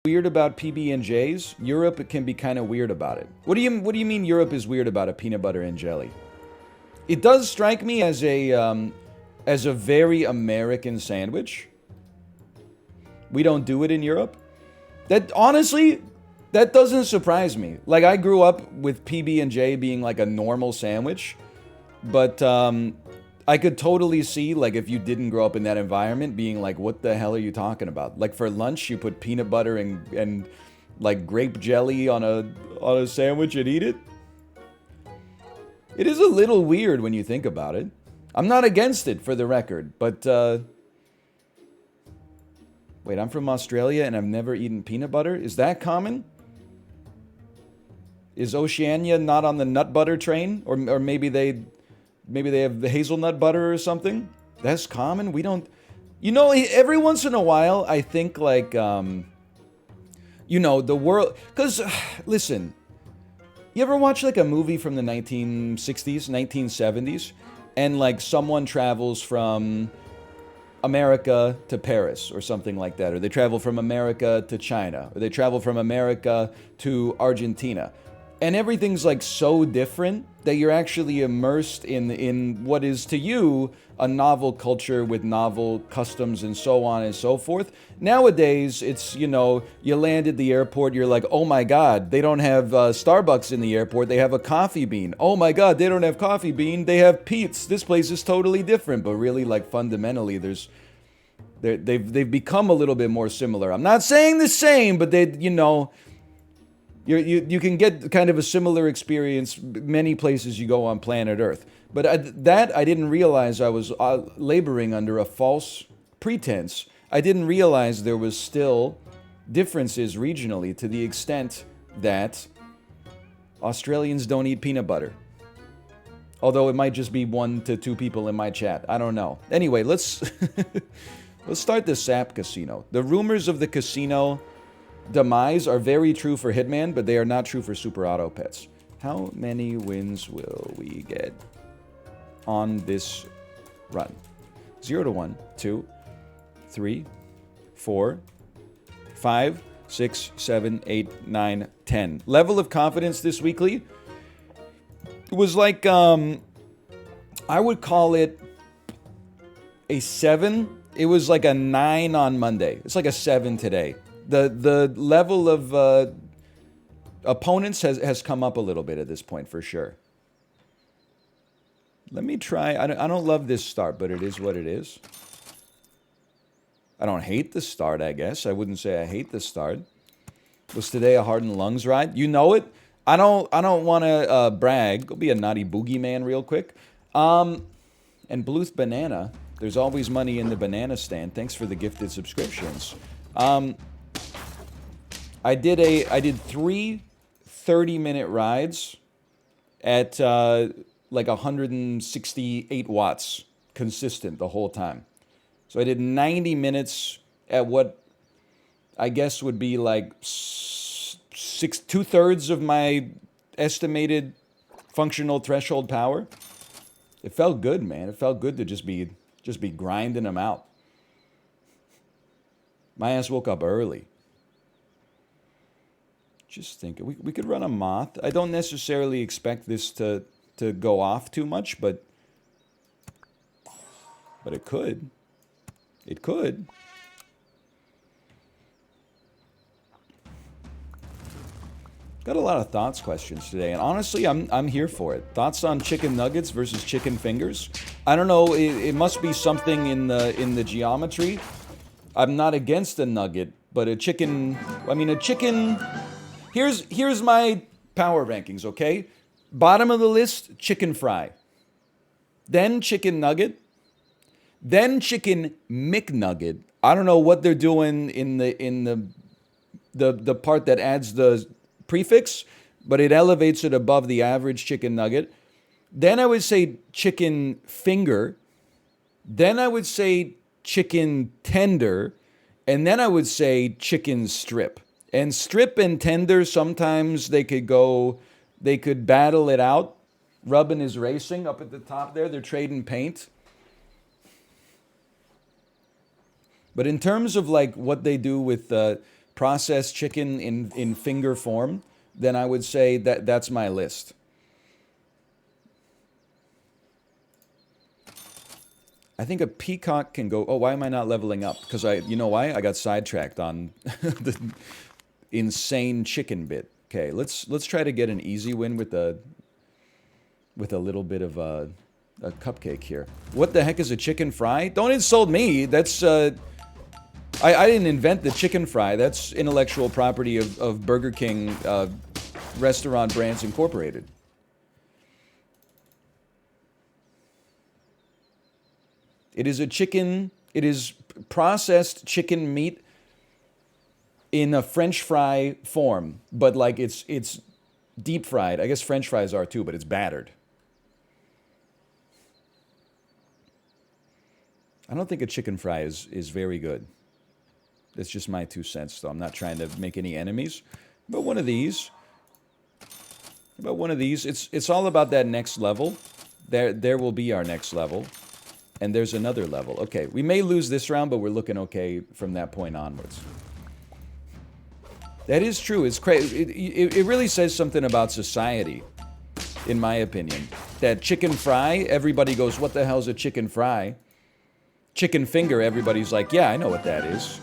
weird about PB&Js, Europe can be kind of weird about it. What do you mean Europe is weird about a peanut butter and jelly? It does strike me as a very American sandwich. We don't do it in Europe. That honestly, that doesn't surprise me. Like, I grew up with PB&J being like a normal sandwich, but I could totally see, like, if you didn't grow up in that environment, being like, what the hell are you talking about? Like, for lunch, you put peanut butter and like grape jelly on a sandwich and eat it? It is a little weird when you think about it. I'm not against it, for the record, but wait, I'm from Australia and I've never eaten peanut butter? Is that common? Is Oceania not on the nut butter train? Or maybe they have the hazelnut butter or something? That's common? We don't... You know, every once in a while, I think, like, you know, the world... Because, listen, you ever watch, like, a movie from the 1960s, 1970s? And, like, someone travels from America to Paris or something like that. Or they travel from America to China. Or they travel from America to Argentina. And everything's like so different that you're actually immersed in what is to you a novel culture with novel customs and so on and so forth. Nowadays, it's, you know, you land at the airport, you're like, oh my God, they don't have Starbucks in the airport, they have a coffee bean. Oh my God, they don't have coffee bean, they have Pete's. This place is totally different, but really, like, fundamentally, they've become a little bit more similar. I'm not saying the same, but they, you know... You can get kind of a similar experience many places you go on planet Earth. But I didn't realize I was laboring under a false pretense. I didn't realize there was still differences regionally to the extent that Australians don't eat peanut butter. Although it might just be 1 to 2 people in my chat. I don't know. Anyway, let's start the SAP casino. The rumors of the casino demise are very true for Hitman, but they are not true for Super Auto Pets. How many wins will we get on this run? 0 to 1, 2, 3, 4, 5, 6, 7, 8, 9, 10. Level of confidence this weekly was like, I would call it a 7. It was like a 9 on Monday. It's like a 7 today. The level of opponents has come up a little bit at this point, for sure. Let me try. I don't love this start, but it is what it is. I don't hate the start, I guess. I wouldn't say I hate the start. Was today a heart and lungs ride? You know it. I don't want to brag. Go be a naughty boogeyman real quick. And Bluth Banana. There's always money in the banana stand. Thanks for the gifted subscriptions. I did 3 30-minute rides at like 168 watts consistent the whole time. So I did 90 minutes at what I guess would be like 2/3 of my estimated functional threshold power. It felt good, man. It felt good to just be grinding them out. My ass woke up early. Just thinking, we could run a moth. I don't necessarily expect this to go off too much, but it could. It could. Got a lot of thoughts questions today, and honestly, I'm here for it. Thoughts on chicken nuggets versus chicken fingers? I don't know. It must be something in the geometry. I'm not against a nugget, but a chicken. I mean, a chicken. Here's my power rankings, okay? Bottom of the list, chicken fry. Then chicken nugget. Then chicken McNugget. I don't know what they're doing in the part that adds the prefix, but it elevates it above the average chicken nugget. Then I would say chicken finger. Then I would say chicken tender. And then I would say chicken strip. And strip and tender, sometimes they could battle it out. Rubbin is racing up at the top there. They're trading paint. But in terms of like what they do with processed chicken in finger form, then I would say that that's my list. I think a peacock can go... Oh, why am I not leveling up? Because you know why? I got sidetracked on the insane chicken bit. Okay, let's try to get an easy win with a little bit of a cupcake here. What the heck is a chicken fry? Don't insult me. That's I didn't invent the chicken fry. That's intellectual property of Burger King Restaurant Brands Incorporated. It is a chicken. It is processed chicken meat in a French fry form, but like it's deep fried. I guess French fries are too, but it's battered. I don't think a chicken fry is very good. That's just my 2 cents, though. I'm not trying to make any enemies. But one of these. About one of these. It's all about that next level. There will be our next level. And there's another level. Okay, we may lose this round, but we're looking okay from that point onwards. That is true. It's crazy. It really says something about society, in my opinion. That chicken fry, everybody goes, what the hell's a chicken fry? Chicken finger, everybody's like, yeah, I know what that is.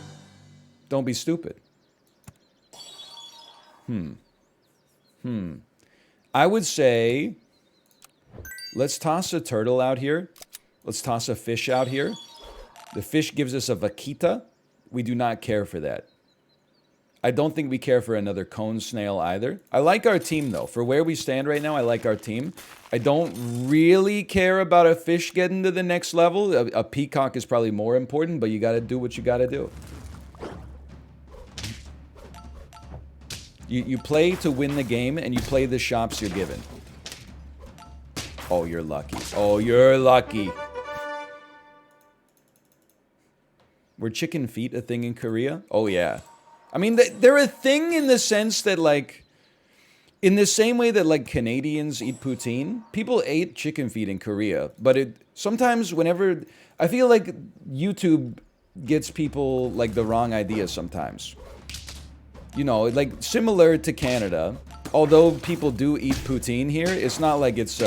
Don't be stupid. I would say, let's toss a turtle out here. Let's toss a fish out here. The fish gives us a vaquita. We do not care for that. I don't think we care for another cone snail either. I like our team, though. For where we stand right now, I like our team. I don't really care about a fish getting to the next level. A peacock is probably more important, but you got to do what you got to do. You play to win the game, and you play the shops you're given. Oh, you're lucky. Oh, you're lucky. Were chicken feet a thing in Korea? Oh, yeah. I mean, they're a thing in the sense that, like, in the same way that, like, Canadians eat poutine, people ate chicken feet in Korea. But sometimes whenever... I feel like YouTube gets people, like, the wrong idea sometimes. You know, like, similar to Canada, although people do eat poutine here, it's not like it's...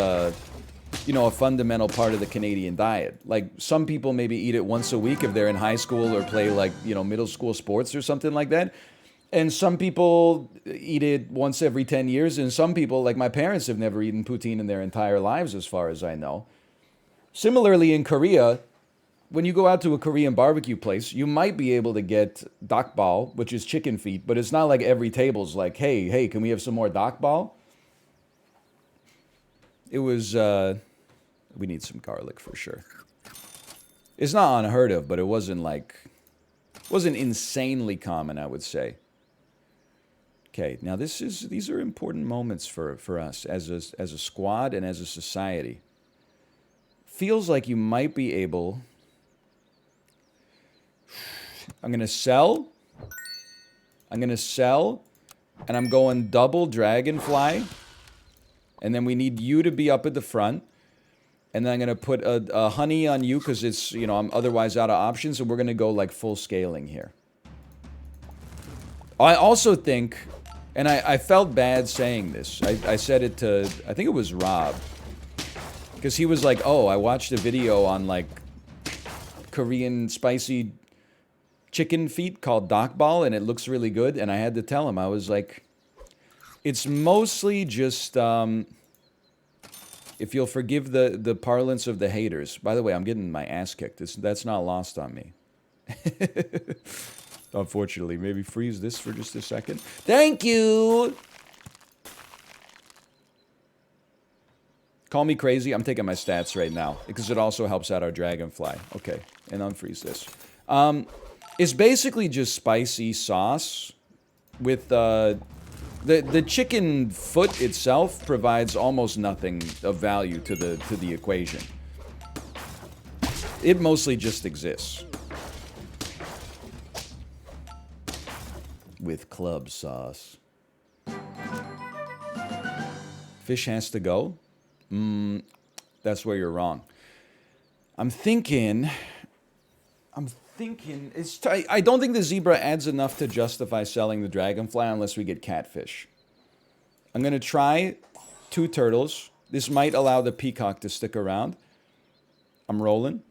you know, a fundamental part of the Canadian diet. Like, some people maybe eat it once a week if they're in high school or play, like, you know, middle school sports or something like that. And some people eat it once every 10 years. And some people, like my parents, have never eaten poutine in their entire lives, as far as I know. Similarly, in Korea, when you go out to a Korean barbecue place, you might be able to get dakbal, which is chicken feet. But it's not like every table's like, hey, can we have some more dakbal? It was, we need some garlic for sure. It's not unheard of, but it wasn't insanely common, I would say. Okay, now these are important moments for us as a squad and as a society. Feels like you might be able... I'm gonna sell, and I'm going double dragonfly. And then we need you to be up at the front. And then I'm going to put a honey on you because it's, you know, I'm otherwise out of options. And we're going to go like full scaling here. I also think, and I felt bad saying this. I said it to, I think it was Rob. Because he was like, oh, I watched a video on like Korean spicy chicken feet called dakbal. And it looks really good. And I had to tell him, I was like... It's mostly just, if you'll forgive the parlance of the haters. By the way, I'm getting my ass kicked. That's not lost on me. Unfortunately. Maybe freeze this for just a second. Thank you! Call me crazy. I'm taking my stats right now. Because it also helps out our dragonfly. Okay, and unfreeze this. It's basically just spicy sauce with... The chicken foot itself provides almost nothing of value to the equation. It mostly just exists. With club sauce. Fish has to go? That's where you're wrong. I'm thinking thinking I don't think the zebra adds enough to justify selling the dragonfly unless we get catfish. I'm gonna try 2 turtles. This might allow the peacock to stick around. I'm rolling.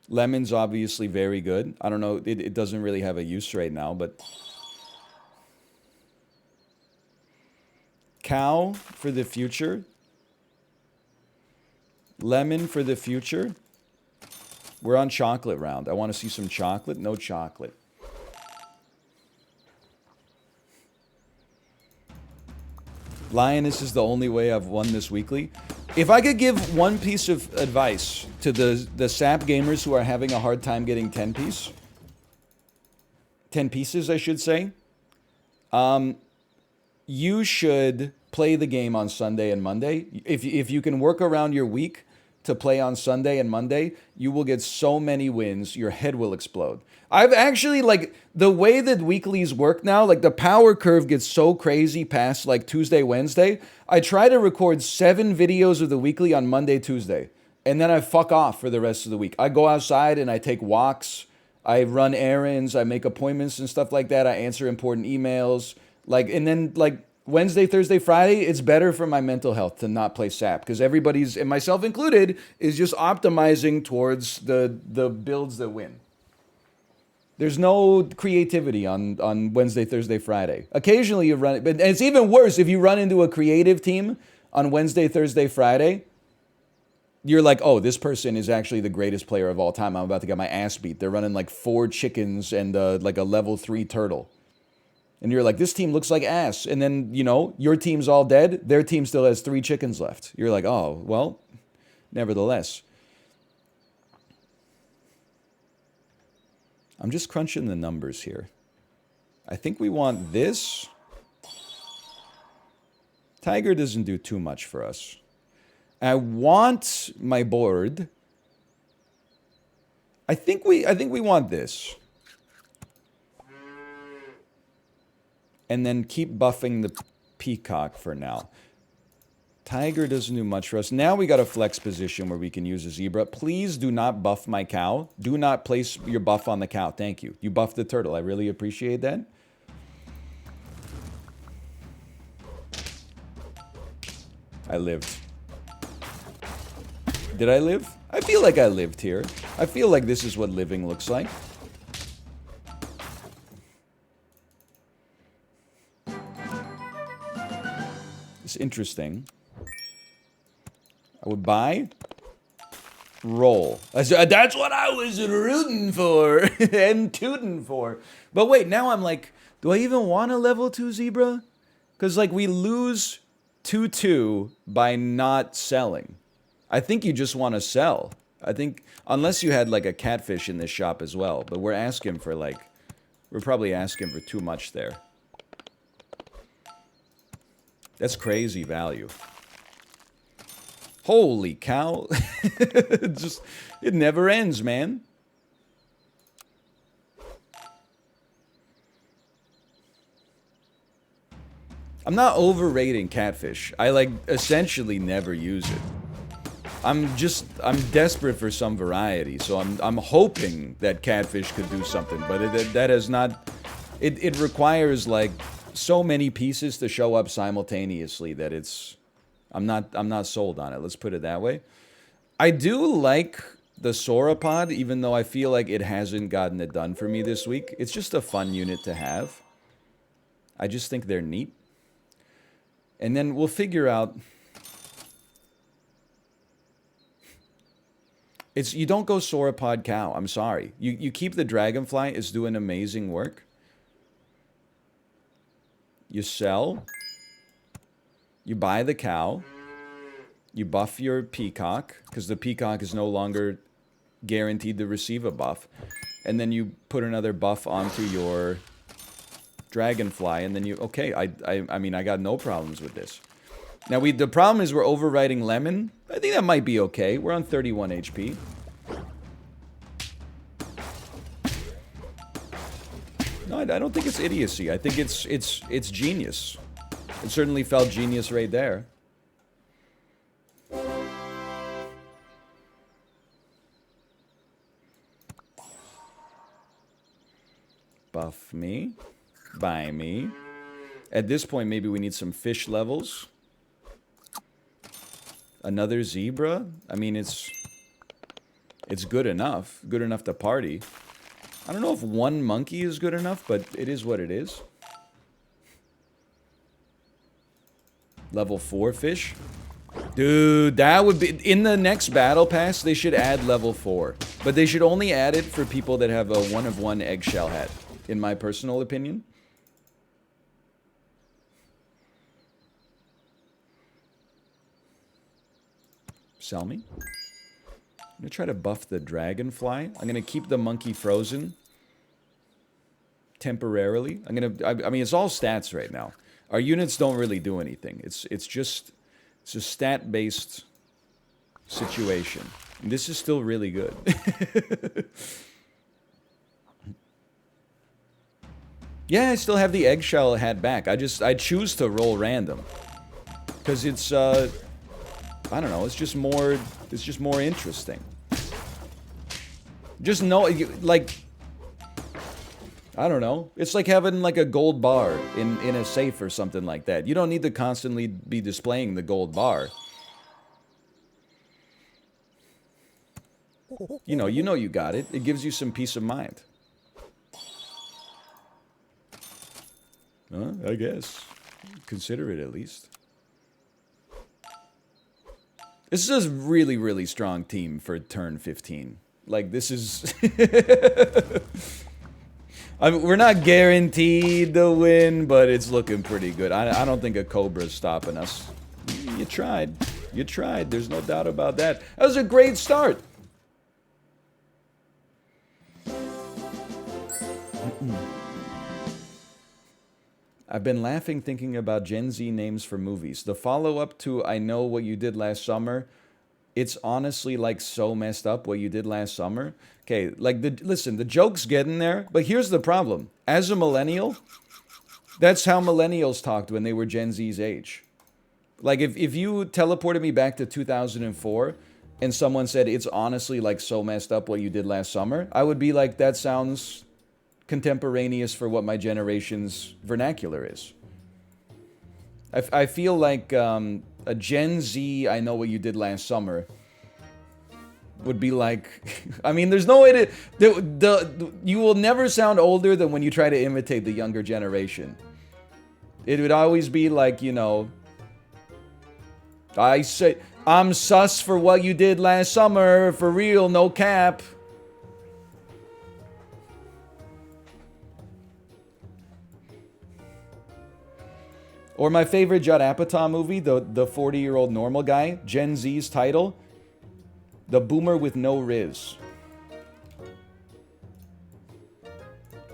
Lemon's obviously very good. I don't know, it doesn't really have a use right now, but... Cow for the future. Lemon for the future. We're on chocolate round. I want to see some chocolate. No chocolate. Lioness is the only way I've won this weekly. If I could give one piece of advice to the sap gamers who are having a hard time getting 10 pieces, I should say. You should play the game on Sunday and Monday. If you can work around your week to play on Sunday and Monday, you will get so many wins, your head will explode. I've actually, like, the way that weeklies work now, like, the power curve gets so crazy past, like, Tuesday, Wednesday. I try to record 7 videos of the weekly on Monday, Tuesday, and then I fuck off for the rest of the week. I go outside and I take walks, I run errands, I make appointments and stuff like that, I answer important emails, like, and then, like, Wednesday, Thursday, Friday, it's better for my mental health to not play SAP because everybody's, and myself included, is just optimizing towards the builds that win. There's no creativity on Wednesday, Thursday, Friday. Occasionally you run, but it's even worse if you run into a creative team on Wednesday, Thursday, Friday. You're like, oh, this person is actually the greatest player of all time. I'm about to get my ass beat. They're running like 4 chickens and like a level 3 turtle. And you're like, this team looks like ass. And then, you know, your team's all dead. Their team still has 3 chickens left. You're like, oh, well, nevertheless. I'm just crunching the numbers here. I think we want this. Tiger doesn't do too much for us. I want my board. I think we want this. And then keep buffing the peacock for now. Tiger doesn't do much for us. Now we got a flex position where we can use a zebra. Please do not buff my cow. Do not place your buff on the cow. Thank you. You buffed the turtle. I really appreciate that. I lived. Did I live? I feel like I lived here. I feel like this is what living looks like. It's interesting. I would buy, roll. That's what I was rooting for and tooting for. But wait, now I'm like, do I even want a level 2 zebra? Because, like, we lose 2-2 by not selling. I think you just want to sell. I think, unless you had, like, a catfish in this shop as well. But we're asking for, like, we're probably asking for too much there. That's crazy value. Holy cow. It never ends, man. I'm not overrating catfish. I, like, essentially never use it. I'm desperate for some variety, so I'm hoping that catfish could do something, but that is not, it requires, like, so many pieces to show up simultaneously that it's, I'm not sold on it. Let's put it that way. I do like the sauropod, even though I feel like it hasn't gotten it done for me this week. It's just a fun unit to have. I just think they're neat. And then we'll figure out. You don't go sauropod cow. I'm sorry. You keep the dragonfly. It's doing amazing work. You sell. You buy the cow. You buff your peacock, because the peacock is no longer guaranteed to receive a buff. And then you put another buff onto your dragonfly, and then you... Okay, I mean, I got no problems with this. Now, the problem is we're overriding lemon. I think that might be okay. We're on 31 HP. No, I don't think it's idiocy. I think it's genius. It certainly felt genius right there. Buff me. Buy me. At this point, maybe we need some fish levels. Another zebra? I mean, it's good enough. Good enough to party. I don't know if one monkey is good enough, but it is what it is. Level 4 fish? Dude, that would be... In the next battle pass, they should add level 4. But they should only add it for people that have a 1-of-1 eggshell hat, in my personal opinion. Sell me. I'm gonna try to buff the dragonfly. I'm gonna keep the monkey frozen. Temporarily. I mean, it's all stats right now. Our units don't really do anything. It's a stat-based situation. And this is still really good. Yeah, I still have the eggshell hat back. I choose to roll random. Because it's, I don't know, it's just more interesting. Just know, like, I don't know. It's like having like a gold bar in a safe or something like that. You don't need to constantly be displaying the gold bar. You know you got it. It gives you some peace of mind. I guess. Consider it at least. This is a really, really strong team for turn 15. Like, this is... I mean, we're not guaranteed to win, but it's looking pretty good. I don't think a Cobra's stopping us. You tried. You tried. There's no doubt about that. That was a great start. I've been laughing thinking about Gen Z names for movies. The follow-up to I Know What You Did Last Summer, it's honestly like so messed up what you did last summer. Okay, like, listen, the joke's getting there, but here's the problem. As a millennial, that's how millennials talked when they were Gen Z's age. Like, if you teleported me back to 2004 and someone said, it's honestly like so messed up what you did last summer, I would be like, that sounds contemporaneous for what my generation's vernacular is. I feel like a Gen Z, I Know What You Did Last Summer, would be like, I mean, there's no way to, you will never sound older than when you try to imitate the younger generation. It would always be like, you know, I say, I'm sus for what you did last summer, for real, no cap. Or my favorite Judd Apatow movie, the 40-year-old normal guy, Gen Z's title, The Boomer with No Riz.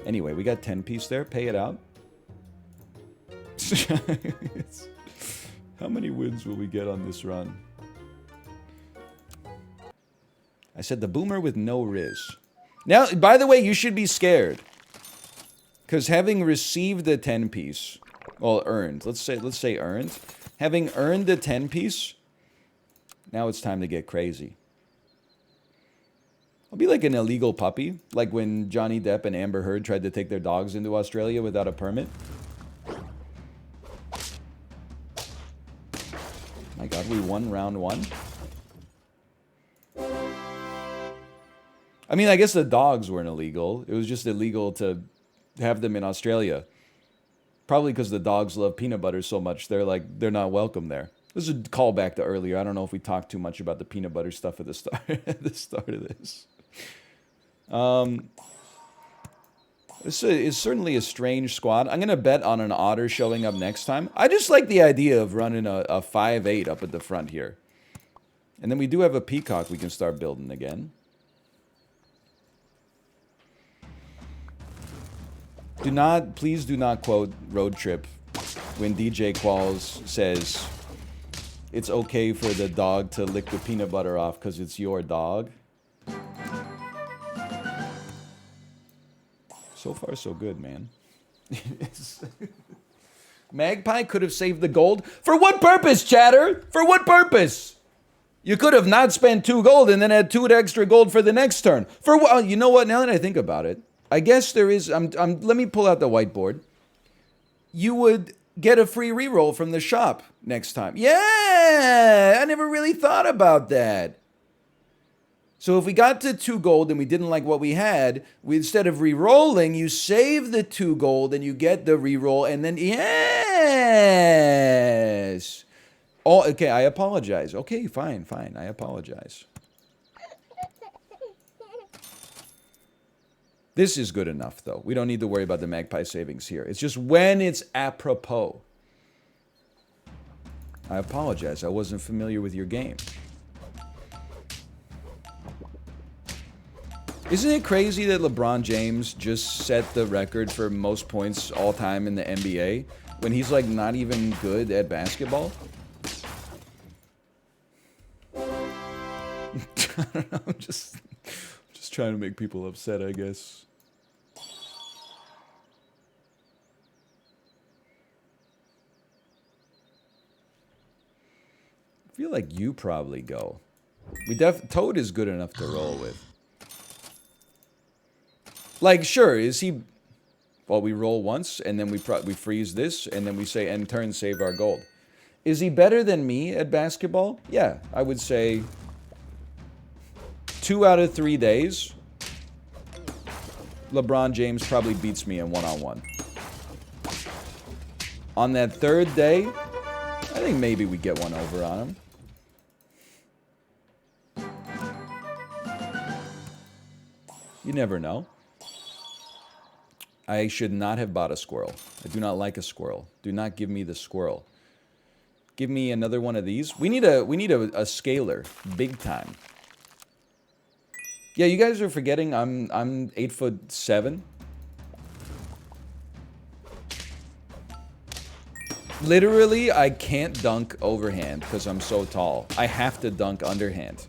Anyway, we got 10-piece there. Pay it out. How many wins will we get on this run? I said the Boomer with no Riz. Now, by the way, you should be scared. Because having received the 10-piece... Well, earned. Let's say earned. Having earned the 10-piece, now it's time to get crazy. I'll be like an illegal puppy, like when Johnny Depp and Amber Heard tried to take their dogs into Australia without a permit. My God, we won round 1. I mean, I guess the dogs weren't illegal. It was just illegal to have them in Australia. Probably because the dogs love peanut butter so much, they're not welcome there. This is a callback to earlier. I don't know if we talked too much about the peanut butter stuff at the start of this. This is certainly a strange squad. I'm gonna bet on an otter showing up next time. I just like the idea of running a 5-8 up at the front here, and then we do have a peacock we can start building again. Please do not quote Road Trip when DJ Qualls says it's okay for the dog to lick the peanut butter off because it's your dog. So far, so good, man. Magpie could have saved the gold. For what purpose, chatter? For what purpose? You could have not spent 2 gold and then had 2 extra gold for the next turn. For what? You know what? Now that I think about it, I guess there is. Let me pull out the whiteboard. You would get a free reroll from the shop next time. Yeah, I never really thought about that. So if we got to 2 gold and we didn't like what we had, instead of re-rolling, you save the 2 gold and you get the re-roll, and then yes. Oh, okay, I apologize. Okay, fine, I apologize. This is good enough, though. We don't need to worry about the magpie savings here. It's just when it's apropos. I apologize. I wasn't familiar with your game. Isn't it crazy that LeBron James just set the record for most points all time in the NBA when he's like not even good at basketball? I don't know, I'm just trying to make people upset, I guess. I feel like you probably go. Toad is good enough to roll with. Like, sure, is he... Well, we roll once, and then we freeze this, and then we say, end turn, save our gold. Is he better than me at basketball? Yeah, I would say 2 out of 3 days, LeBron James probably beats me in one-on-one. On that 3rd day, I think maybe we get one over on him. You never know. I should not have bought a squirrel. I do not like a squirrel. Do not give me the squirrel. Give me another one of these. We need a scaler, big time. Yeah, you guys are forgetting I'm 8'7". Literally, I can't dunk overhand because I'm so tall. I have to dunk underhand.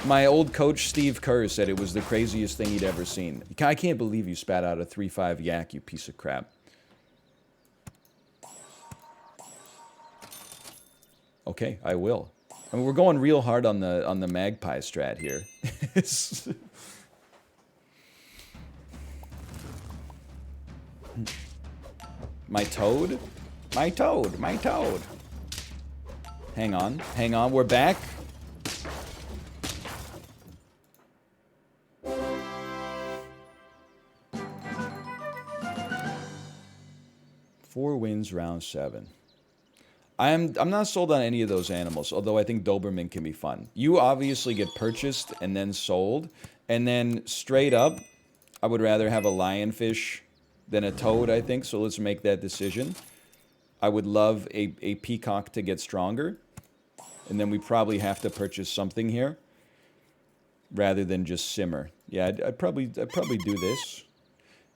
My old coach, Steve Kerr, said it was the craziest thing he'd ever seen. I can't believe you spat out a 3-5 yak, you piece of crap. Okay, I will. I mean, we're going real hard on the magpie strat here. My toad? My toad, my toad. Hang on, we're back. Four wins, round 7. I'm not sold on any of those animals, although I think Doberman can be fun. You obviously get purchased and then sold, and then straight up, I would rather have a lionfish than a toad, I think, so let's make that decision. I would love a peacock to get stronger, and then we probably have to purchase something here rather than just simmer. Yeah, I'd probably do this.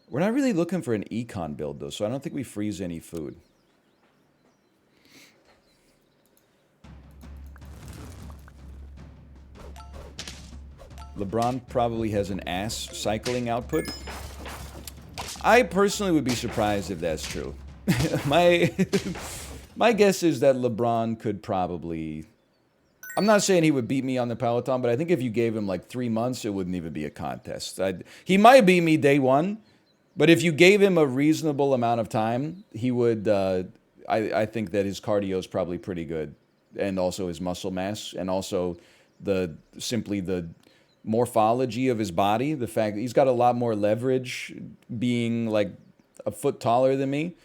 We're not really looking for an econ build, though, so I don't think we freeze any food. LeBron probably has an ass cycling output. I personally would be surprised if that's true. My guess is that LeBron could probably... I'm not saying he would beat me on the Peloton, but I think if you gave him like 3 months, it wouldn't even be a contest. He might beat me day 1, but if you gave him a reasonable amount of time, he would... I think that his cardio is probably pretty good, and also his muscle mass, and also simply the morphology of his body, the fact that he's got a lot more leverage being like a foot taller than me.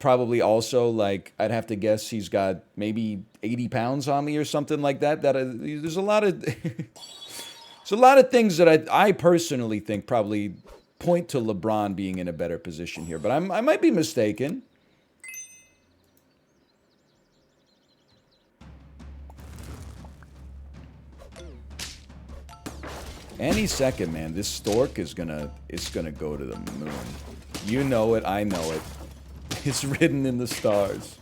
Probably also, like, I'd have to guess he's got maybe 80 pounds on me or something like that. There's a lot of there's a lot of things that I personally think probably point to LeBron being in a better position here, but I might be mistaken. Any second, man, this stork is gonna go to the moon. You know it, I know it. It's written in the stars.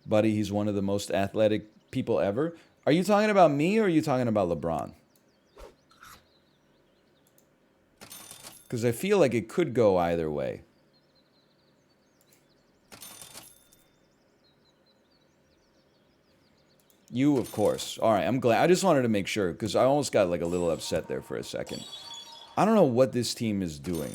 Buddy, he's one of the most athletic people ever. Are you talking about me or are you talking about LeBron? Because I feel like it could go either way. You, of course. All right, I'm glad. I just wanted to make sure, because I almost got, like, a little upset there for a second. I don't know what this team is doing.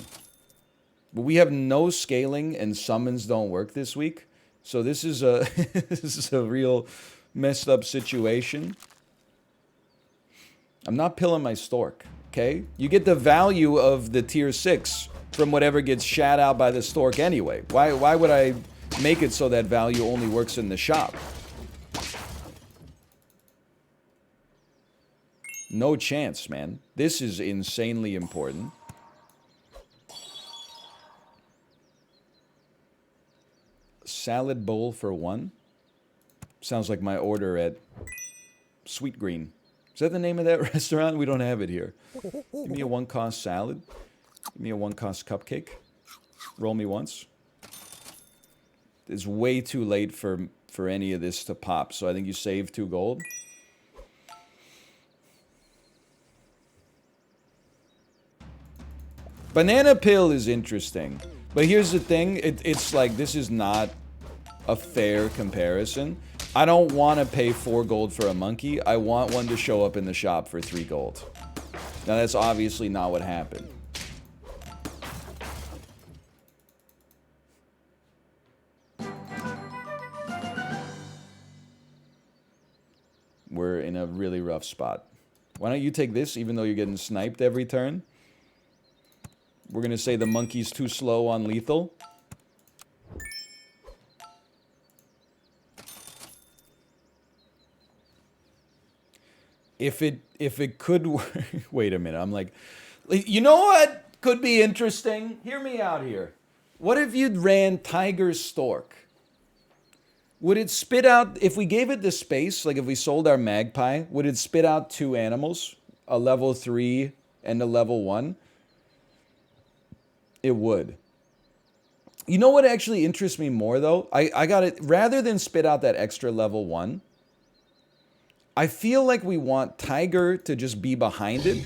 But we have no scaling, and summons don't work this week. So this is a, this is a real messed up situation. I'm not pilling my stork, okay? You get the value of the tier 6 from whatever gets shat out by the stork anyway. Why would I make it so that value only works in the shop? No chance, man. This is insanely important. Salad bowl for 1. Sounds like my order at Sweet Green. Is that the name of that restaurant? We don't have it here. Give me a 1-cost salad. Give me a 1-cost cupcake. Roll me once. It's way too late for any of this to pop, so I think you save 2 gold. Banana Pill is interesting. But here's the thing. It's like, this is not a fair comparison. I don't want to pay 4 gold for a monkey. I want one to show up in the shop for 3 gold. Now, that's obviously not what happened. We're in a really rough spot. Why don't you take this, even though you're getting sniped every turn? We're going to say the monkey's too slow on lethal. If it could work... Wait a minute, I'm like... You know what could be interesting? Hear me out here. What if you'd ran Tiger Stork? Would it spit out... If we gave it the space, like if we sold our magpie, would it spit out 2 animals? A level 3 and a level 1? It would. You know what actually interests me more, though? I got it. Rather than spit out that extra level 1, I feel like we want Tiger to just be behind it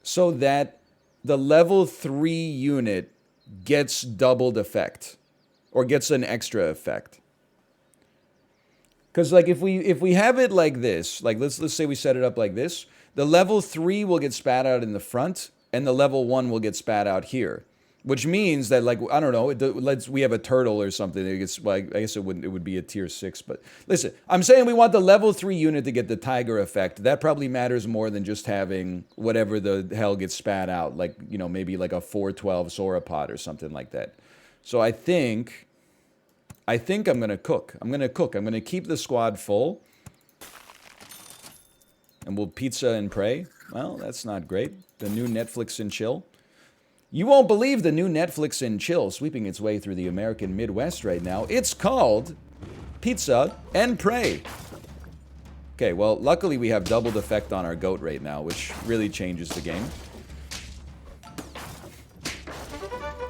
so that the level 3 unit gets doubled effect or gets an extra effect. Because like if we have it like this, like let's say we set it up like this, the level 3 will get spat out in the front, and the level 1 will get spat out here, which means that, like, I don't know, we have a turtle or something that gets, well, I guess it would be a tier 6, but listen, I'm saying we want the level 3 unit to get the tiger effect. That probably matters more than just having whatever the hell gets spat out, like, you know, maybe like a 412 sauropod or something like that. So I think I'm going to cook. I'm going to keep the squad full. And we'll pizza and pray. Well, that's not great. The new Netflix and chill. You won't believe the new Netflix and chill sweeping its way through the American Midwest right now. It's called Pizza and Pray. Okay, well, luckily we have doubled effect on our goat right now, which really changes the game.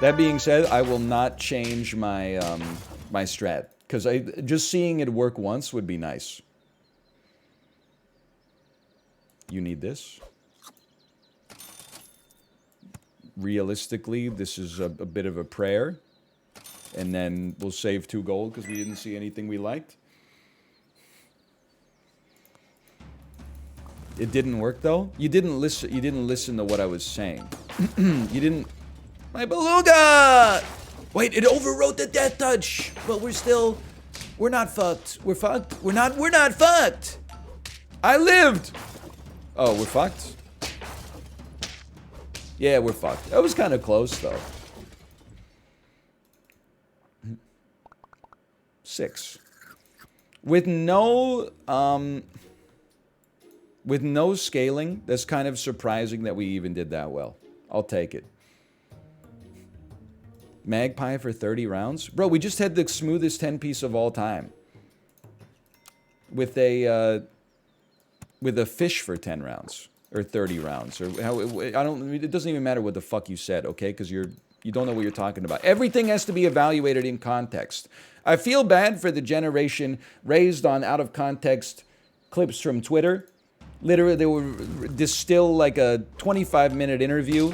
That being said, I will not change my my strat, because just seeing it work once would be nice. You need this. Realistically, this is a bit of a prayer. And then we'll save 2 gold because we didn't see anything we liked. It didn't work though. You didn't listen to what I was saying. You didn't. My beluga! Wait, it overwrote the death touch, but we're not fucked. We're fucked. We're not fucked. I lived. Oh, we're fucked? Yeah, we're fucked. That was kind of close, though. 6. With no scaling, that's kind of surprising that we even did that well. I'll take it. Magpie for 30 rounds? Bro, we just had the smoothest 10-piece of all time. With a fish for 10 rounds. Or 30 rounds. Or how it doesn't even matter what the fuck you said, okay? Because you don't know what you're talking about. Everything has to be evaluated in context. I feel bad for the generation raised on out-of-context clips from Twitter. Literally, they would distill like a 25-minute interview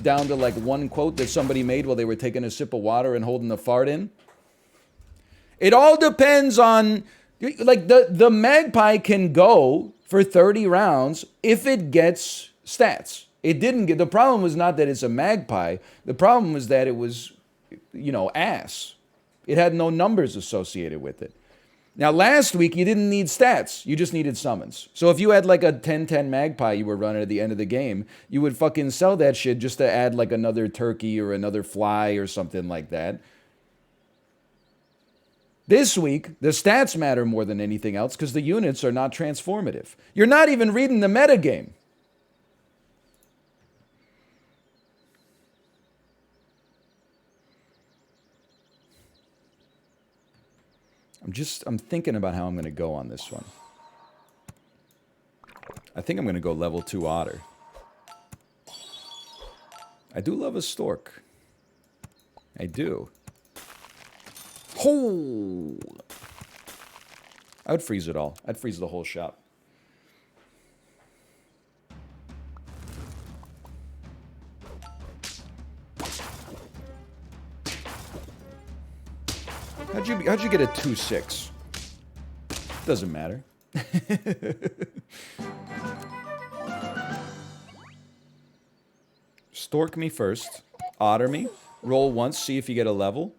down to like one quote that somebody made while they were taking a sip of water and holding a fart in. It all depends on Like the Magpie can go for 30 rounds if it gets stats. It didn't get, the problem was not that it's a Magpie. The problem was that it was, ass. It had no numbers associated with it. Now, last week, you didn't need stats. You just needed summons. So if you had like a 10-10 Magpie you were running at the end of the game, you would fucking sell that shit just to add like another turkey or another fly or something like that. This week, the stats matter more than anything else because the units are not transformative. You're not even reading the metagame. I'm thinking about how I'm going to go on this one. I think I'm going to go level 2 otter. I do love a stork. I do. Oh! I would freeze it all. I'd freeze the whole shop. How'd you get a 2-6? Doesn't matter. Stork me first. Otter me. Roll once, see if you get a level.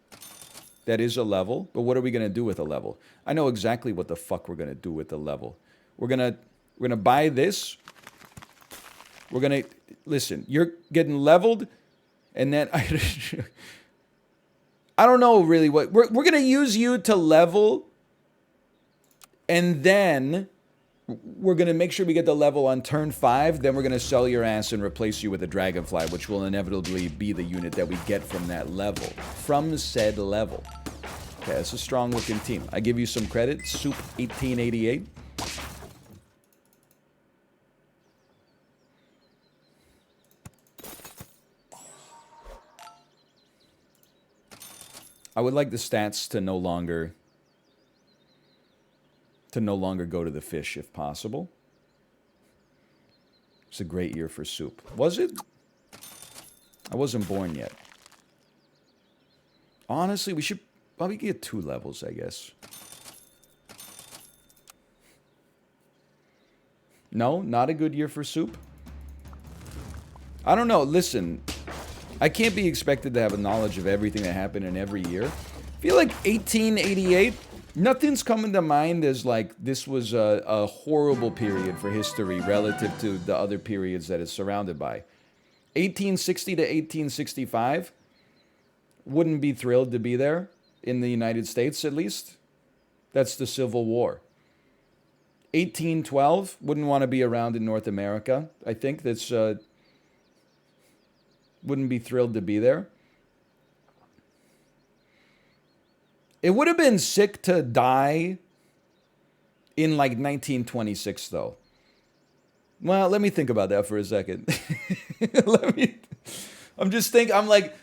That is a level, but what are we gonna do with a level? I know exactly what the fuck we're gonna do with the level. We're gonna buy this. We're gonna listen. You're getting leveled, and then I don't know really what we're gonna use you to level, and then we're gonna make sure we get the level on turn 5. Then we're gonna sell your ass and replace you with a dragonfly, which will inevitably be the unit that we get from that level, from said level. Okay, it's a strong looking team. I give you some credit. Soup 1888. I would like the stats to no longer go to the fish if possible. It's a great year for soup. Was it? I wasn't born yet. Honestly, we should probably get 2 levels, I guess. No, not a good year for soup. I don't know. Listen, I can't be expected to have a knowledge of everything that happened in every year. I feel like 1888, nothing's coming to mind as like this was a horrible period for history relative to the other periods that it's surrounded by. 1860 to 1865, wouldn't be thrilled to be there in the United States, at least. That's the Civil War. 1812, wouldn't want to be around in North America. I think that's wouldn't be thrilled to be there. It would have been sick to die in like 1926, though. Well, let me think about that for a second. I'm like,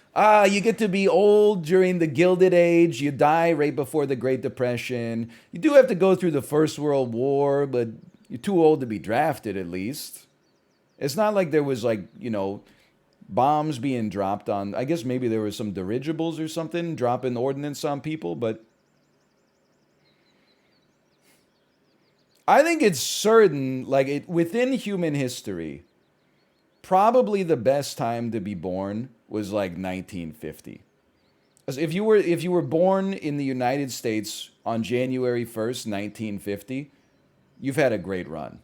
you get to be old during the Gilded Age. You die right before the Great Depression. You do have to go through the First World War, but you're too old to be drafted, at least. It's not like there was like, bombs being dropped on, I guess maybe there was some dirigibles or something dropping ordnance on people, but I think it's certain, like within human history, probably the best time to be born was like 1950. Because if you were born in the United States on January 1st, 1950, you've had a great run.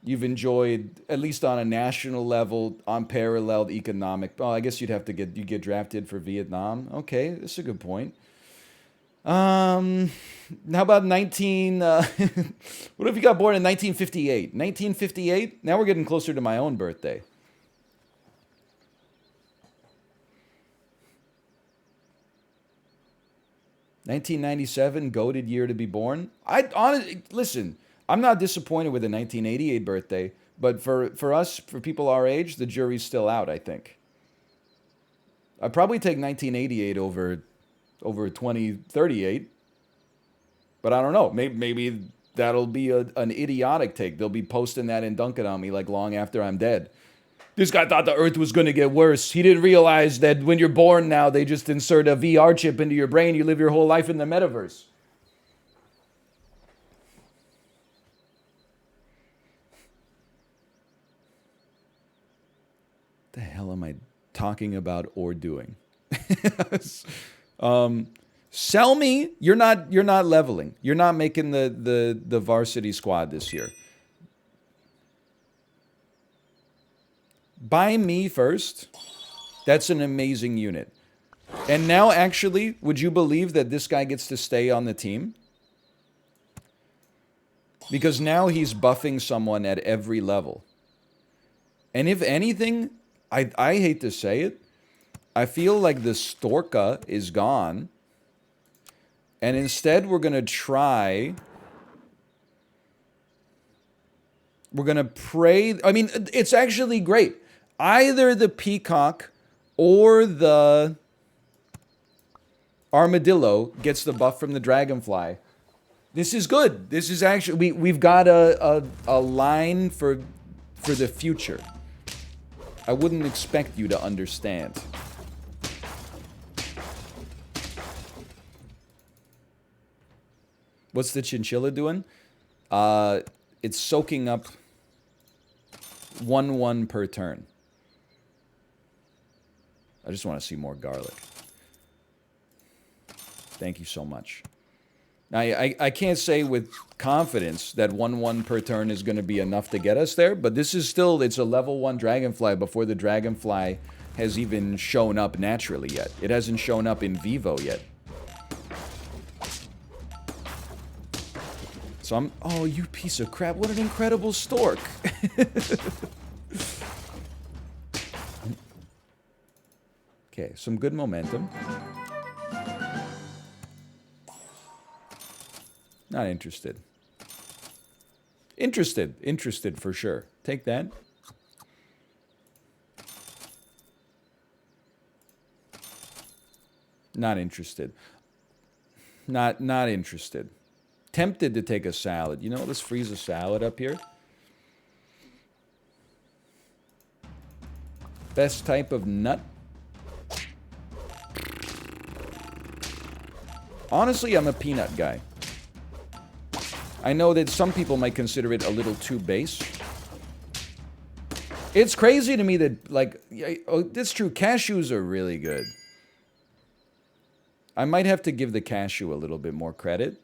You've enjoyed, at least on a national level, unparalleled economic. Oh, I guess you get drafted for Vietnam. Okay, that's a good point. How about 19? What if you got born in 1958? 1958. Now we're getting closer to my own birthday. $1997, goated year to be born. Listen. I'm not disappointed with the 1988 birthday, but for us, for people our age, the jury's still out, I think. I'd probably take 1988 over 2038, but I don't know. Maybe that'll be an idiotic take. They'll be posting that and dunking on me like long after I'm dead. This guy thought the Earth was going to get worse. He didn't realize that when you're born now, they just insert a VR chip into your brain. You live your whole life in the metaverse. The hell am I talking about or doing? Sell me. You're not leveling. You're not making the varsity squad this year. Buy me first. That's an amazing unit. And now, actually, would you believe that this guy gets to stay on the team? Because now he's buffing someone at every level. And if anything, I hate to say it, I feel like the Storka is gone. And instead, we're going to try... We're going to pray... I mean, it's actually great. Either the peacock or the armadillo gets the buff from the dragonfly. This is good. This is actually... We've got a line for the future. I wouldn't expect you to understand. What's the chinchilla doing? It's soaking up 1/1 per turn. I just want to see more garlic. Thank you so much. Now, I can't say with confidence that 1/1 per turn is going to be enough to get us there, but this is still, it's a level 1 dragonfly before the dragonfly has even shown up naturally yet. It hasn't shown up in vivo yet. So I'm, oh, you piece of crap, what an incredible stork. Okay, some good momentum. Not interested. Interested for sure. Take that. Not interested. Not interested. Tempted to take a salad. You know, let's freeze a salad up here. Best type of nut. Honestly, I'm a peanut guy. I know that some people might consider it a little too base. It's crazy to me that, like, oh, it's true, cashews are really good. I might have to give the cashew a little bit more credit.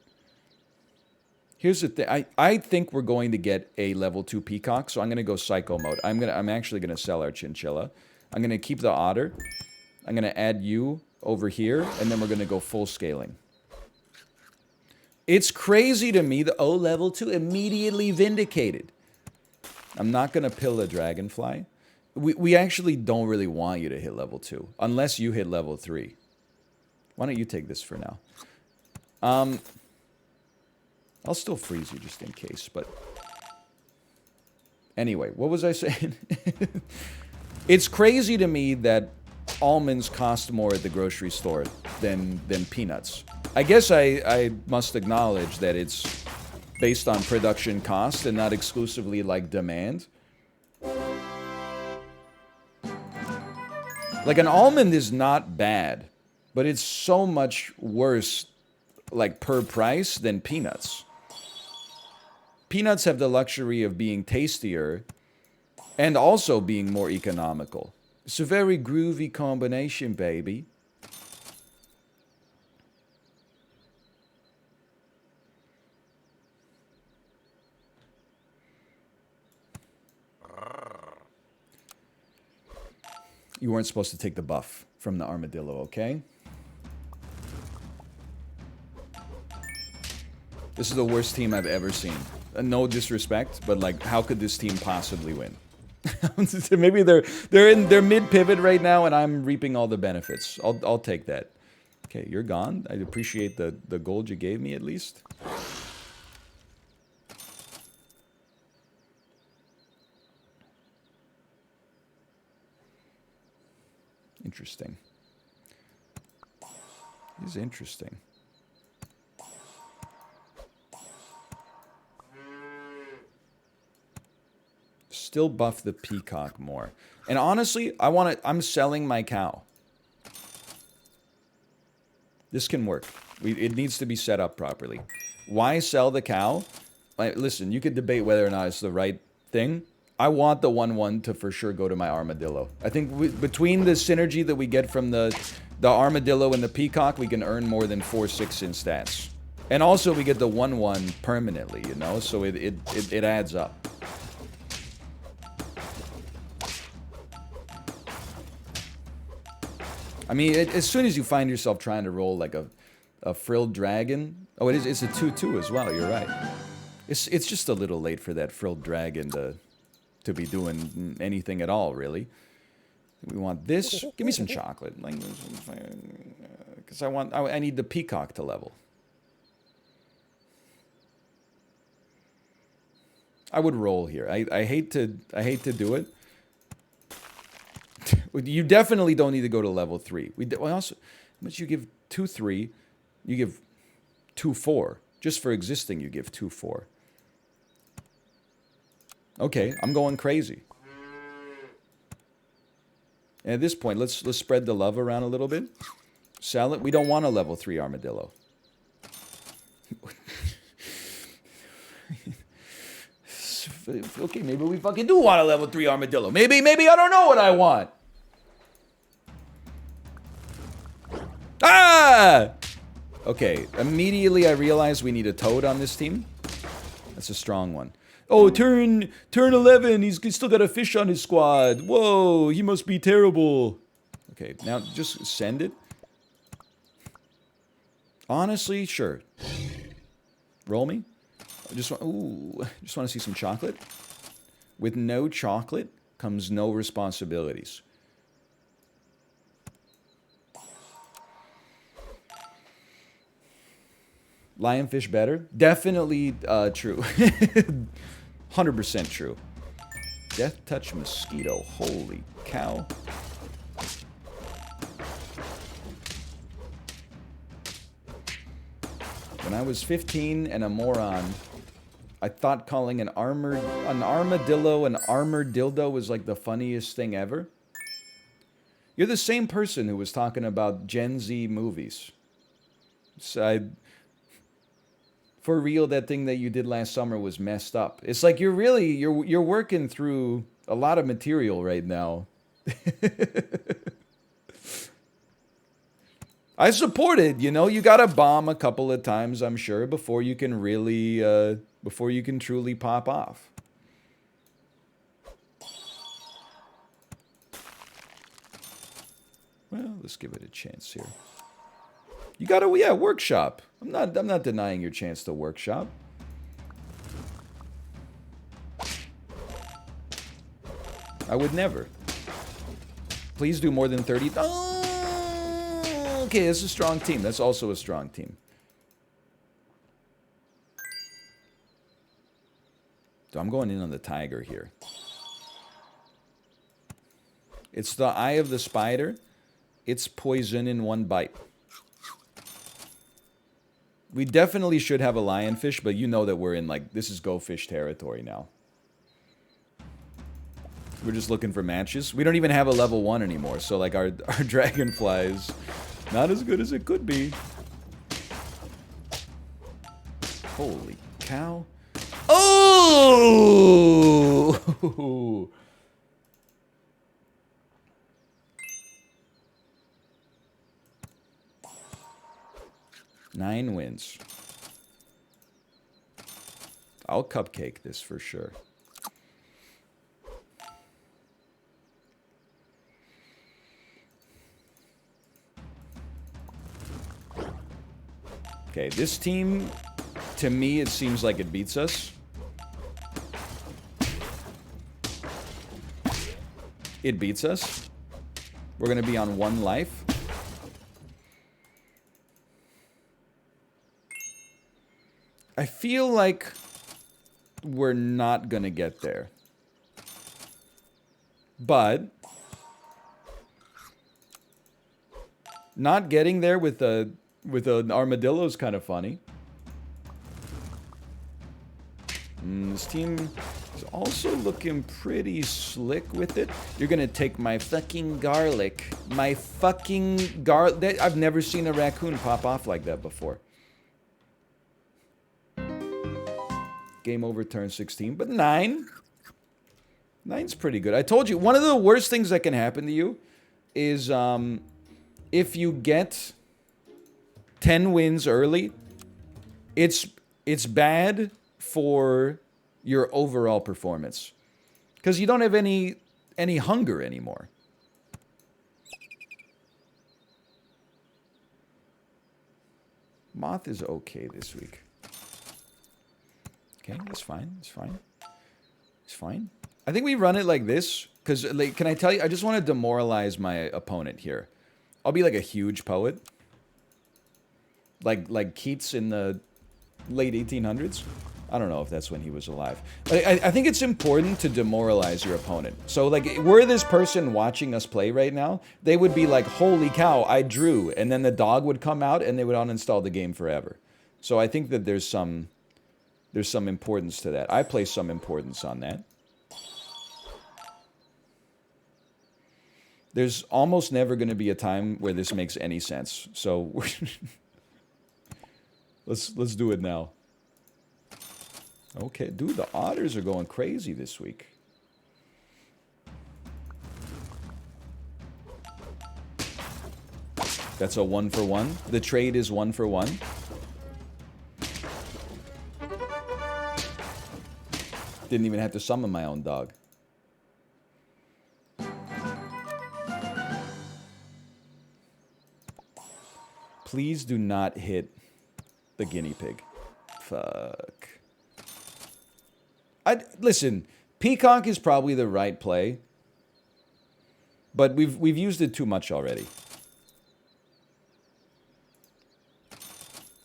Here's the thing. I think we're going to get a level 2 peacock, so I'm gonna go psycho mode. I'm actually gonna sell our chinchilla. I'm gonna keep the otter. I'm gonna add you over here, and then we're gonna go full scaling. It's crazy to me that, oh, level 2, immediately vindicated. I'm not gonna pill a dragonfly. We actually don't really want you to hit level 2, unless you hit level 3. Why don't you take this for now? I'll still freeze you just in case, but... Anyway, what was I saying? It's crazy to me that almonds cost more at the grocery store than peanuts. I guess I must acknowledge that it's based on production cost and not exclusively like demand. Like, an almond is not bad, but it's so much worse, like, per price than peanuts. Peanuts have the luxury of being tastier and also being more economical. It's a very groovy combination, baby. You weren't supposed to take the buff from the armadillo, okay? This is the worst team I've ever seen. No disrespect, but like, how could this team possibly win? Maybe they're mid pivot right now, and I'm reaping all the benefits. I'll take that. Okay, you're gone. I appreciate the gold you gave me at least. Interesting. He's interesting. Still buff the peacock more. And honestly, I'm selling my cow. This can work. It needs to be set up properly. Why sell the cow? Listen, you could debate whether or not it's the right thing. I want the 1/1 to for sure go to my armadillo. I think between the synergy that we get from the armadillo and the peacock, we can earn more than 4/6 in stats. And also we get the 1/1 permanently, you know, so it adds up. I mean, as soon as you find yourself trying to roll like a frilled dragon... Oh, it's a 2/2 as well, you're right. It's just a little late for that frilled dragon to be doing anything at all, really. We want this. Give me some chocolate. Because I need the peacock to level. I would roll here. I hate to do it. You definitely don't need to go to level 3. We also, how much you give 2/3, you give 2/4. Just for existing, you give 2/4. Okay, I'm going crazy. And at this point, let's spread the love around a little bit. Sell it. We don't want a level 3 armadillo. Okay, maybe we fucking do want a level 3 armadillo. Maybe I don't know what I want. Ah! Okay, immediately I realized we need a toad on this team. That's a strong one. Oh, turn 11. He's still got a fish on his squad. Whoa, he must be terrible. Okay, now just send it. Honestly, sure. Roll me. I just want to see some chocolate. With no chocolate comes no responsibilities. Lionfish better? Definitely true. 100% true. Death touch mosquito. Holy cow. When I was 15 and a moron, I thought calling an armadillo an armored dildo was like the funniest thing ever. You're the same person who was talking about Gen Z movies. So for real, that thing that you did last summer was messed up. It's like you're working through a lot of material right now. I support it, you know. You gotta bomb a couple of times, I'm sure, before you can really, before you can truly pop off. Well, let's give it a chance here. You gotta, yeah, workshop. I'm not denying your chance to workshop. I would never. Please do more than 30. Oh, okay, it's a strong team. That's also a strong team. So I'm going in on the tiger here. It's the eye of the spider. It's poison in one bite. We definitely should have a lionfish, but you know that we're in, like, this is go fish territory now. We're just looking for matches. We don't even have a level 1 anymore, so, like, our dragonfly is not as good as it could be. Holy cow. Oh! 9 wins. I'll cupcake this for sure. Okay, this team, to me, it seems like it beats us. It beats us. We're going to be on 1 life. I feel like we're not gonna get there. But not getting there with an armadillo is kind of funny. This team He's also looking pretty slick with it. You're gonna take my fucking garlic. My fucking garlic. I've never seen a raccoon pop off like that before. Game over turn 16, but 9. 9's pretty good. I told you, one of the worst things that can happen to you is if you get 10 wins early, it's bad for your overall performance. Because you don't have any hunger anymore. Moth is okay this week. Okay, that's fine. It's fine. It's fine. I think we run it like this. Because, like, can I tell you, I just want to demoralize my opponent here. I'll be like a huge poet. Like Keats in the late 1800s. I don't know if that's when he was alive. I think it's important to demoralize your opponent. So, like, were this person watching us play right now, they would be like, holy cow, I drew. And then the dog would come out and they would uninstall the game forever. So I think that there's some importance to that. I place some importance on that. There's almost never going to be a time where this makes any sense. So let's do it now. Okay, dude, the otters are going crazy this week. That's a 1-for-1. The trade is 1-for-1. Didn't even have to summon my own dog. Please do not hit the guinea pig. Fuck. Listen, Peacock is probably the right play, but we've used it too much already.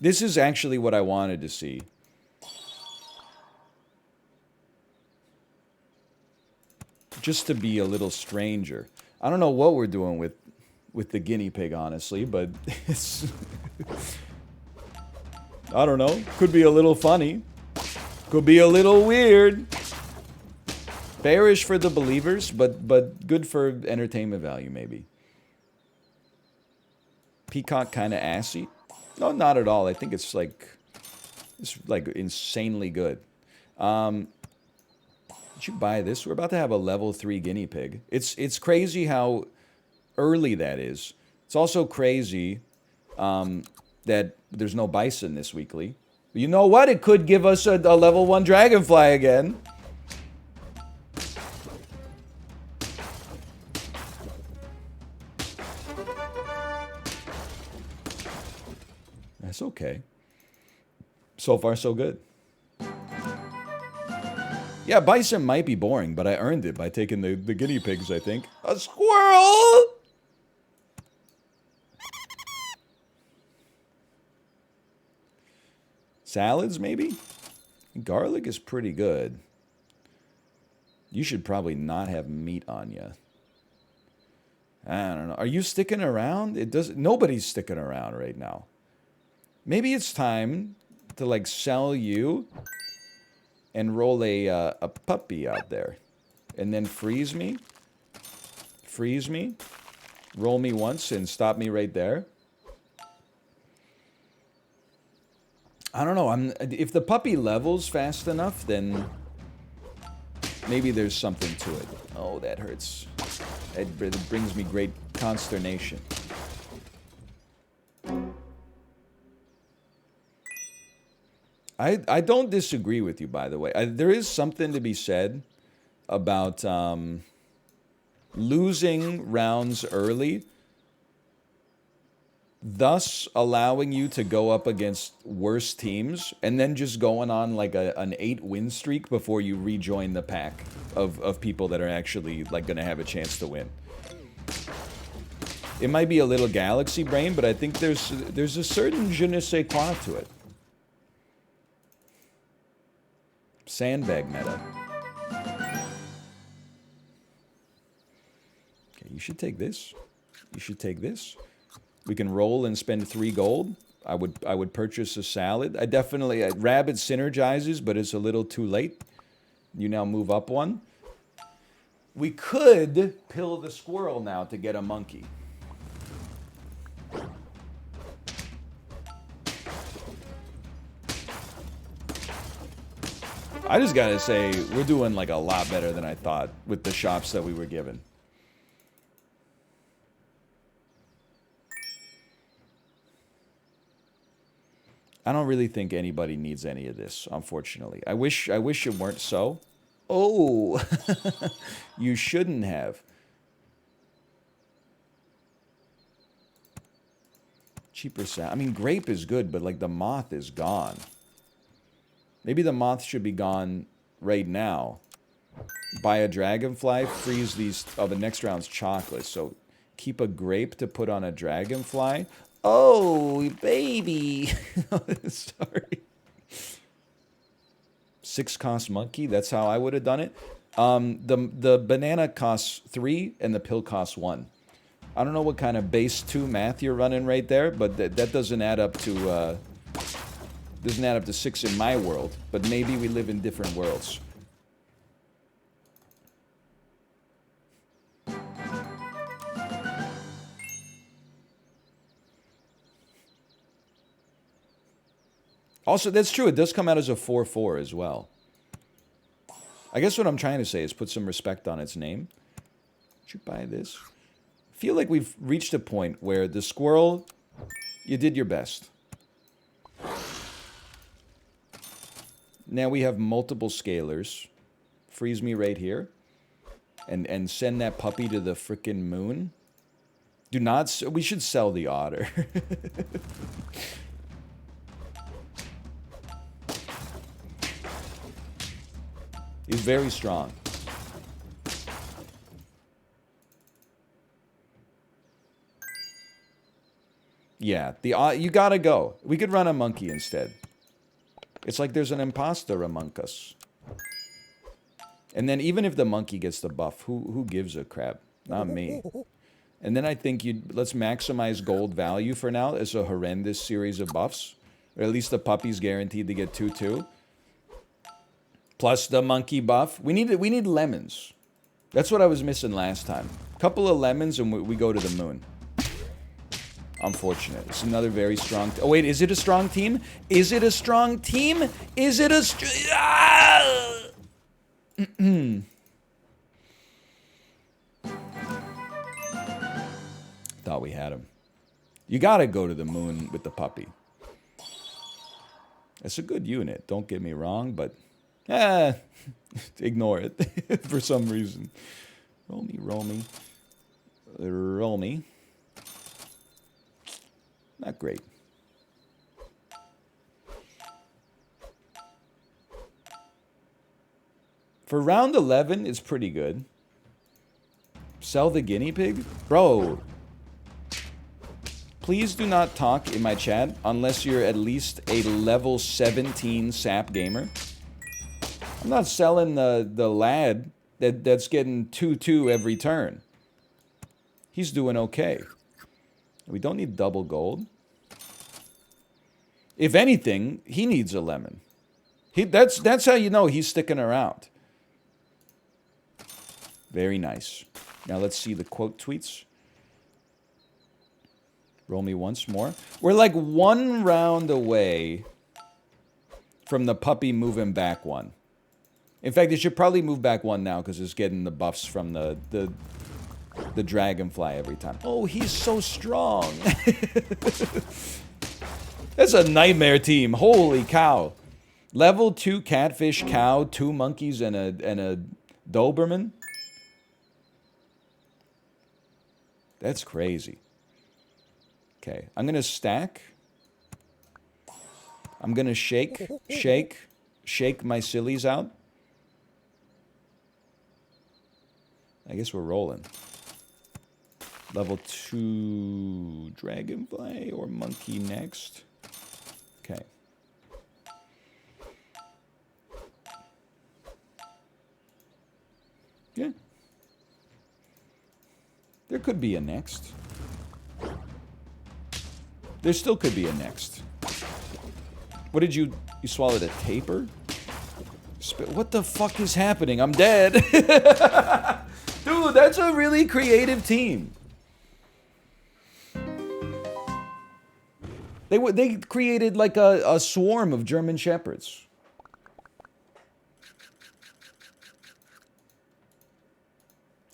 This is actually what I wanted to see. Just to be a little stranger. I don't know what we're doing with the guinea pig, honestly, but it's... I don't know. Could be a little funny. Could be a little weird. Bearish for the believers, but good for entertainment value, maybe. Peacock kind of assy. No, not at all. I think it's like insanely good. Did you buy this? We're about to have a level 3 guinea pig. It's crazy how early that is. It's also crazy that there's no bison this weekly. You know what? It could give us a level 1 dragonfly again. That's okay. So far, so good. Yeah, bison might be boring, but I earned it by taking the guinea pigs, I think. A squirrel! Salads, maybe? Garlic is pretty good. You should probably not have meat on you. I don't know. Are you sticking around? Nobody's sticking around right now. Maybe it's time to, like, sell you and roll a puppy out there. And then freeze me. Freeze me. Roll me once and stop me right there. I don't know. If the puppy levels fast enough, then maybe there's something to it. Oh, that hurts. It brings me great consternation. I don't disagree with you, by the way. There is something to be said about losing rounds early, thus allowing you to go up against worse teams, and then just going on like an 8-win streak before you rejoin the pack of people that are actually like going to have a chance to win. It might be a little galaxy brain, but I think there's a certain je ne sais quoi to it. Sandbag meta. Okay, you should take this. You should take this. We can roll and spend 3 gold. I would purchase a salad. Rabbit synergizes, but it's a little too late. You now move up one. We could pill the squirrel now to get a monkey. I just gotta say, we're doing like a lot better than I thought with the shops that we were given. I don't really think anybody needs any of this, unfortunately. I wish it weren't so. Oh, you shouldn't have. Cheaper sound. I mean, grape is good, but like the moth is gone. Maybe the moth should be gone right now. Buy a dragonfly, freeze these. Oh, the next round's chocolate. So keep a grape to put on a dragonfly. Oh, baby. Sorry. 6-cost monkey. That's how I would have done it. The banana costs 3 and the pill costs 1. I don't know what kind of base 2 math you're running right there, but that doesn't add up to 6 in my world. But maybe we live in different worlds. Also, that's true. It does come out as a 4-4 as well. I guess what I'm trying to say is put some respect on its name. Should you buy this? I feel like we've reached a point where the squirrel, you did your best. Now we have multiple scalers. Freeze me right here. And send that puppy to the frickin' moon. Do not... We should sell the otter. He's very strong. Yeah, you gotta go. We could run a monkey instead. It's like there's an imposter among us. And then even if the monkey gets the buff, who gives a crap? Not me. And then I think let's maximize gold value for now as a horrendous series of buffs. Or at least the puppy's guaranteed to get 2-2. Plus the monkey buff. We need lemons. That's what I was missing last time. Couple of lemons and we go to the moon. Unfortunate. It's another very strong... Oh, wait. Is it a strong team? Is it a strong team? Is it a... Thought we had him. You gotta go to the moon with the puppy. It's a good unit. Don't get me wrong, but... ignore it for some reason. Roll me. Roll me. Not great. For round 11, it's pretty good. Sell the guinea pig? Bro. Please do not talk in my chat unless you're at least a level 17 sap gamer. I'm not selling the lad that's getting 2-2 every turn. He's doing okay. We don't need double gold. If anything, he needs a lemon. That's how you know he's sticking around. Very nice. Now let's see the quote tweets. Roll me once more. We're like 1 round away from the puppy moving back 1. In fact, it should probably move back 1 now because it's getting the buffs from the dragonfly every time. Oh, he's so strong. That's a nightmare team. Holy cow. Level 2 catfish cow, 2 monkeys, and a Doberman. That's crazy. Okay, I'm going to stack. I'm going to shake my sillies out. I guess we're rolling. Level 2 dragonfly or monkey next. Okay. Yeah. There could be a next. There still could be a next. What did you swallowed a taper? What the fuck is happening? I'm dead. Dude, that's a really creative team. They created like a swarm of German Shepherds.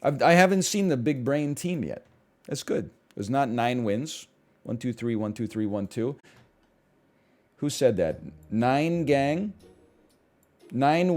I haven't seen the big brain team yet. That's good. There's not 9 wins. 1, 2, 3, 1, 2, 3, 1, 2. Who said that? 9 gang. 9